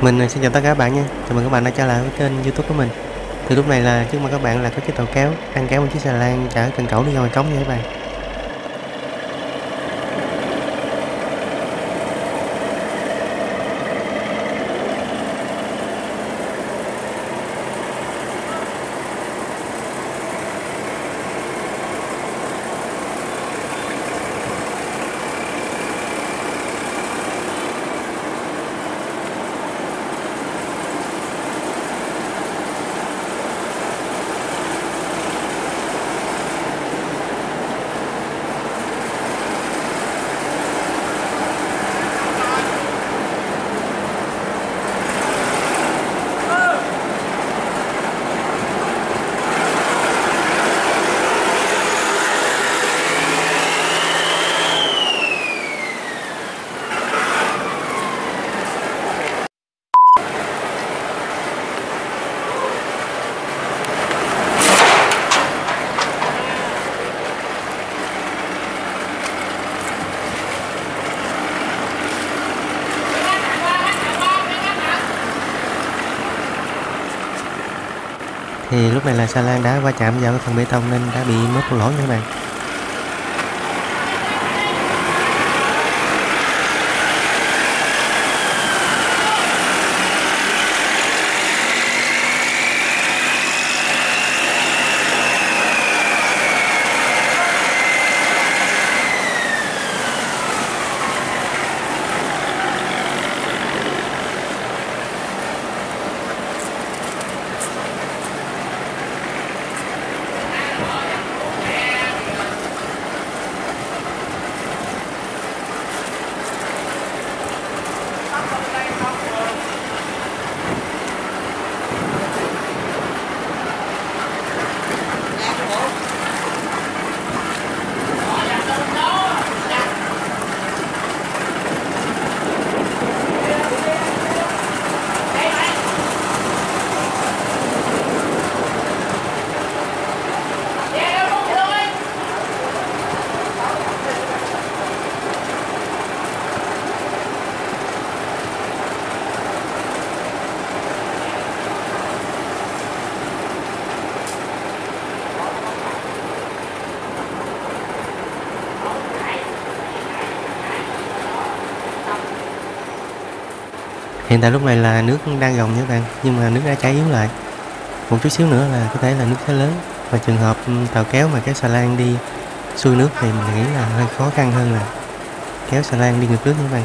Mình xin chào tất cả các bạn nha. Chào mừng các bạn đã trở lại với kênh YouTube của mình. Thì lúc này là trước mặt các bạn là có chiếc tàu kéo đang kéo một chiếc xà lan chở cần cẩu đi ra ngoài cống nha các bạn. Thì lúc này là xà lan đã va chạm vào cái phần bê tông nên đã bị mất một lỗ nha các bạn. Hiện tại lúc này là nước đang gồng nha các bạn, nhưng mà nước đã chảy yếu lại. Một chút xíu nữa là có thể là nước sẽ lớn, và trường hợp tàu kéo mà kéo xà lan đi xuôi nước thì mình nghĩ là hơi khó khăn hơn là kéo xà lan đi ngược nước nha các bạn.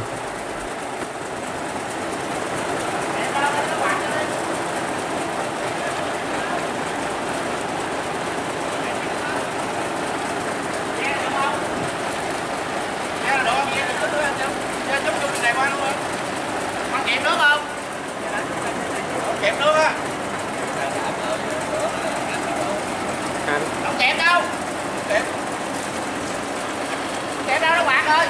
Không kẹp đâu. Kẹp đâu nó quạt ơi.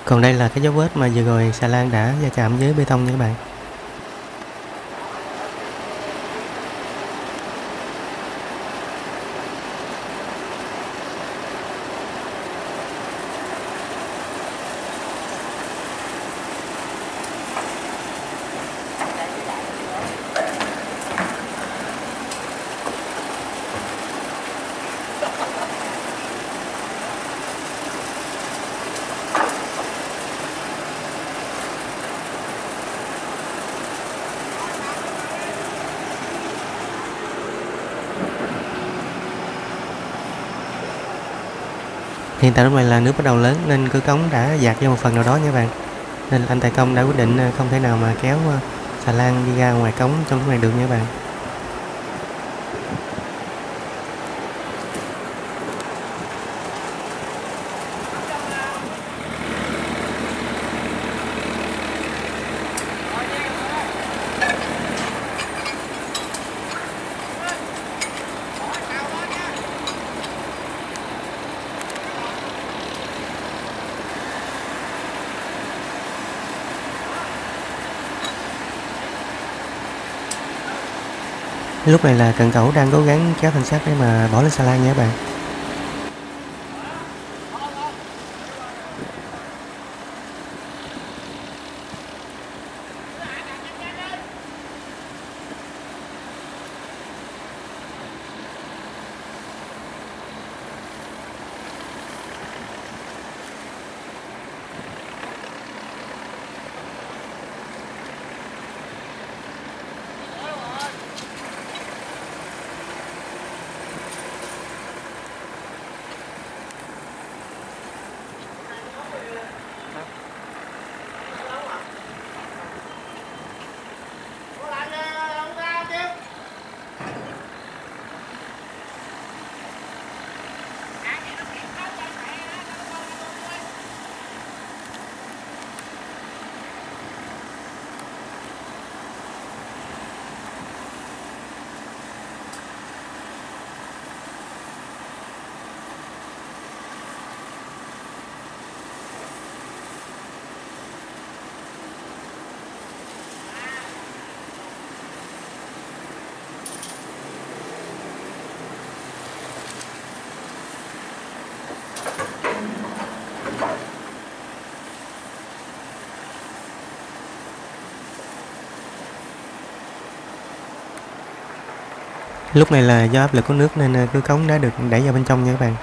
Còn đây là cái dấu vết mà vừa rồi xà lan đã va chạm với bê tông nha các bạn. Hiện tại lúc này là nước bắt đầu lớn nên cửa cống đã dạt ra một phần nào đó nha các bạn. Nên anh tài công đã quyết định không thể nào mà kéo xà lan đi ra ngoài cống trong lúc này được nha các bạn. Lúc này là cần cẩu đang cố gắng kéo thanh sắt để mà bỏ lên xà lan nha các bạn. Lúc này là do áp lực của nước nên cứ cống đã được đẩy vào bên trong nha các bạn.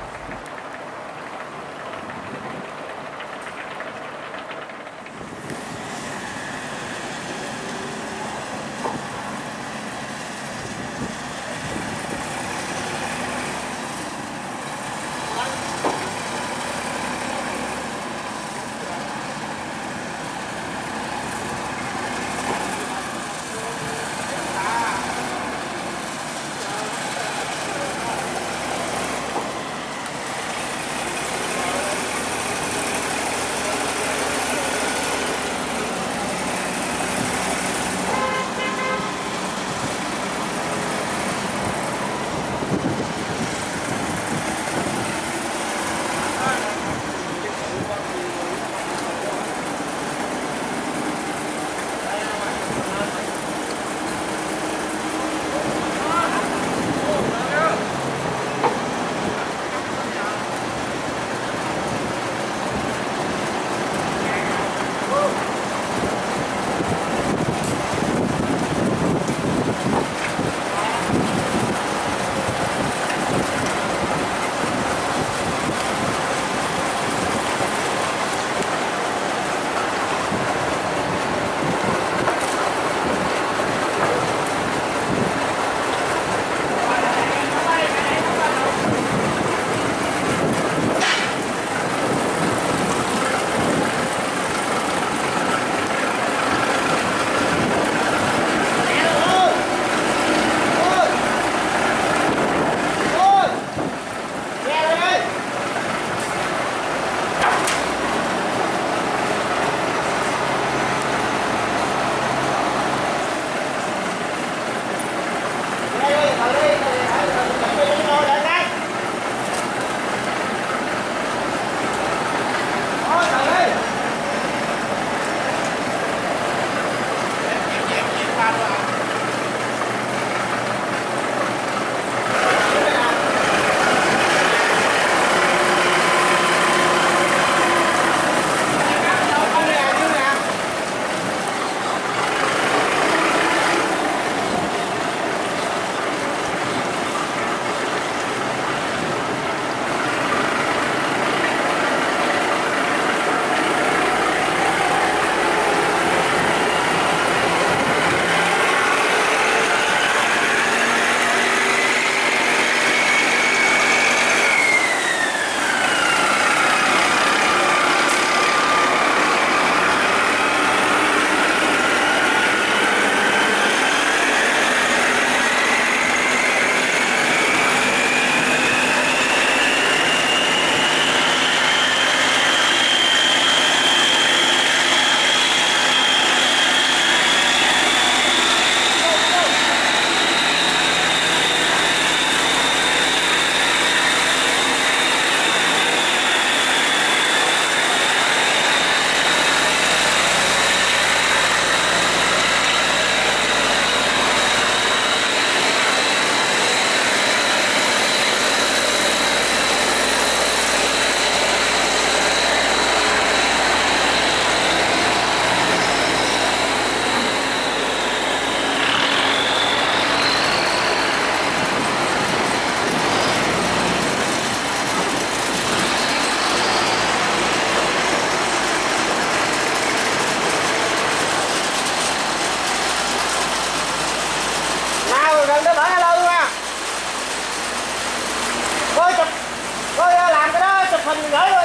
hình gửi